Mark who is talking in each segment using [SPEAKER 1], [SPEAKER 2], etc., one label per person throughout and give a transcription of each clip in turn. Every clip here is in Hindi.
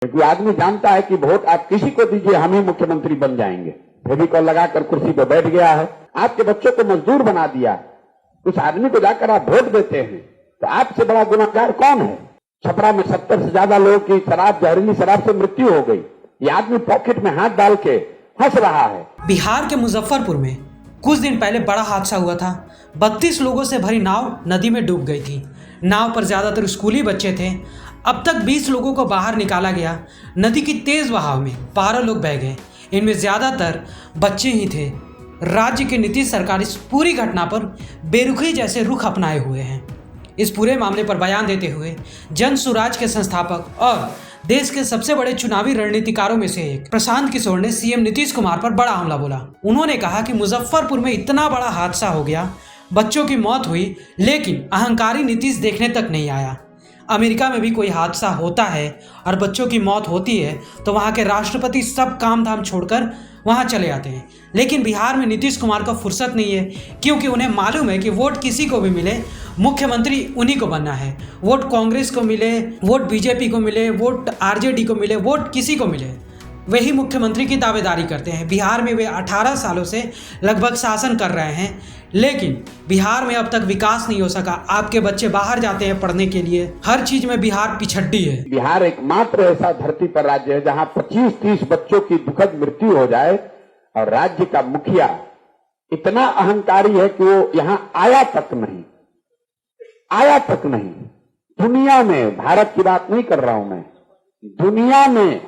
[SPEAKER 1] क्योंकि आदमी जानता है कि वोट आप किसी को दीजिए, हम ही मुख्यमंत्री बन जाएंगे। फेविकॉल लगाकर कुर्सी पर बैठ गया है, आपके बच्चों को मजदूर बना दिया। उस आदमी को जाकर आप वोट देते हैं, तो आपसे बड़ा गुनाहगार कौन है? छपरा में 70 से ज्यादा लोगों की जहरीली शराब से मृत्यु हो गई। ये आदमी पॉकेट में हाथ डाल के हंस रहा है।
[SPEAKER 2] बिहार के मुजफ्फरपुर में कुछ दिन पहले बड़ा हादसा हुआ था। 32 लोगों से भरी नाव नदी में डूब गई थी। नाव पर ज्यादातर स्कूली बच्चे थे। अब तक 20 लोगों को बाहर निकाला गया। नदी की तेज बहाव में 12 लोग बह गए। इनमें ज्यादातर बच्चे ही थे। राज्य की नीतीश सरकार इस पूरी घटना पर बेरुखी जैसे रुख अपनाए हुए हैं। इस पूरे मामले पर बयान देते हुए जन सुराज के संस्थापक और देश के सबसे बड़े चुनावी रणनीतिकारों में से एक प्रशांत किशोर ने सीएम नीतीश कुमार पर बड़ा हमला बोला। उन्होंने कहा कि मुजफ्फरपुर में इतना बड़ा हादसा हो गया, बच्चों की मौत हुई, लेकिन अहंकारी नीतीश देखने तक नहीं आया। अमेरिका में भी कोई हादसा होता है और बच्चों की मौत होती है तो वहाँ के राष्ट्रपति सब काम धाम छोड़कर वहाँ चले आते हैं, लेकिन बिहार में नीतीश कुमार को फुर्सत नहीं है, क्योंकि उन्हें मालूम है कि वोट किसी को भी मिले, मुख्यमंत्री उन्हीं को बनना है। वोट कांग्रेस को मिले, वोट बीजेपी को मिले, वोट आरजेडी को मिले, वोट किसी को मिले, वही मुख्यमंत्री की दावेदारी करते हैं। बिहार में वे 18 सालों से लगभग शासन कर रहे हैं, लेकिन बिहार में अब तक विकास नहीं हो सका। आपके बच्चे बाहर जाते हैं पढ़ने के लिए, हर चीज में बिहार पिछड़ी है।
[SPEAKER 1] बिहार एकमात्र ऐसा धरती पर राज्य है जहां 25-30 बच्चों की दुखद मृत्यु हो जाए और राज्य का मुखिया इतना अहंकारी है कि वो यहां आया तक नहीं। दुनिया में, भारत की बात नहीं कर रहा हूं मैं, दुनिया में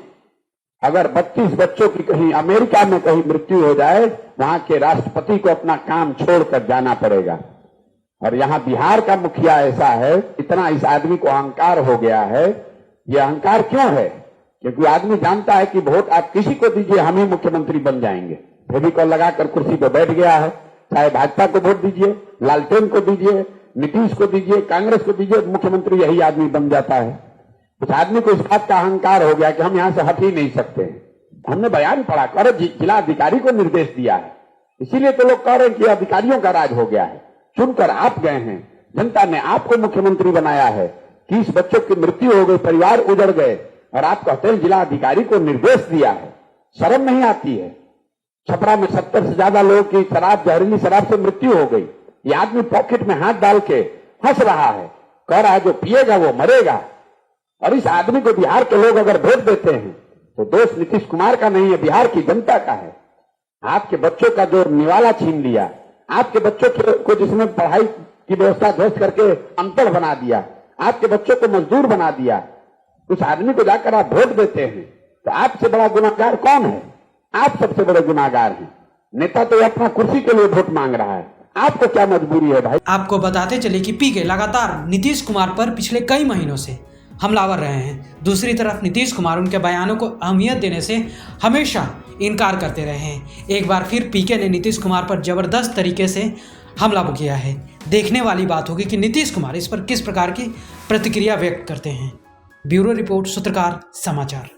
[SPEAKER 1] अगर 32 बच्चों की कहीं अमेरिका में कहीं मृत्यु हो जाए, वहां के राष्ट्रपति को अपना काम छोड़कर जाना पड़ेगा। और यहां बिहार का मुखिया ऐसा है, इतना इस आदमी को अहंकार हो गया है। ये अहंकार क्यों है? क्योंकि आदमी जानता है कि वोट आप किसी को दीजिए, हम ही मुख्यमंत्री बन जाएंगे। फेविकॉल लगाकर कुर्सी पर बैठ गया है। चाहे भाजपा को वोट दीजिए, लालटेन को दीजिए, नीतीश को दीजिए, कांग्रेस को दीजिए, मुख्यमंत्री यही आदमी बन जाता है। उस आदमी को इस बात का अहंकार हो गया कि हम यहां से हट ही नहीं सकते। हमने बयान पढ़ा कर जिला अधिकारी को निर्देश दिया है, इसीलिए तो लोग कह रहे हैं कि अधिकारियों का राज हो गया है। चुनकर आप गए हैं, जनता ने आपको मुख्यमंत्री बनाया है। 30 बच्चों की मृत्यु हो गई, परिवार उजड़ गए, और आप कहते हैं जिला अधिकारी को निर्देश दिया है। शर्म नहीं आती है? छपरा में 70 से ज्यादा लोगों की जहरीली शराब से मृत्यु हो गई। ये आदमी पॉकेट में हाथ डाल के हंस रहा है, कह रहा है जो पिएगा वो मरेगा। और इस आदमी को बिहार के लोग अगर वोट देते हैं तो दोष नीतीश कुमार का नहीं है, बिहार की जनता का है। आपके बच्चों का जो निवाला छीन लिया, आपके बच्चों को जिसमें पढ़ाई की व्यवस्था ध्वस्त करके अनपढ़ बना दिया, आपके बच्चों को मजदूर बना दिया, उस आदमी को जाकर आप वोट देते हैं, तो आपसे बड़ा गुनाहगार कौन है? आप सबसे बड़े गुनाहगार हैं। नेता तो अपना कुर्सी के लिए वोट मांग रहा है, आपको क्या मजबूरी है भाई?
[SPEAKER 2] आपको बताते चले कि पीके लगातार नीतीश कुमार पर पिछले कई महीनों से हमलावर रहे हैं। दूसरी तरफ नीतीश कुमार उनके बयानों को अहमियत देने से हमेशा इनकार करते रहे हैं। एक बार फिर पीके ने नीतीश कुमार पर जबरदस्त तरीके से हमला किया है। देखने वाली बात होगी कि नीतीश कुमार इस पर किस प्रकार की प्रतिक्रिया व्यक्त करते हैं। ब्यूरो रिपोर्ट, सूत्रकार समाचार।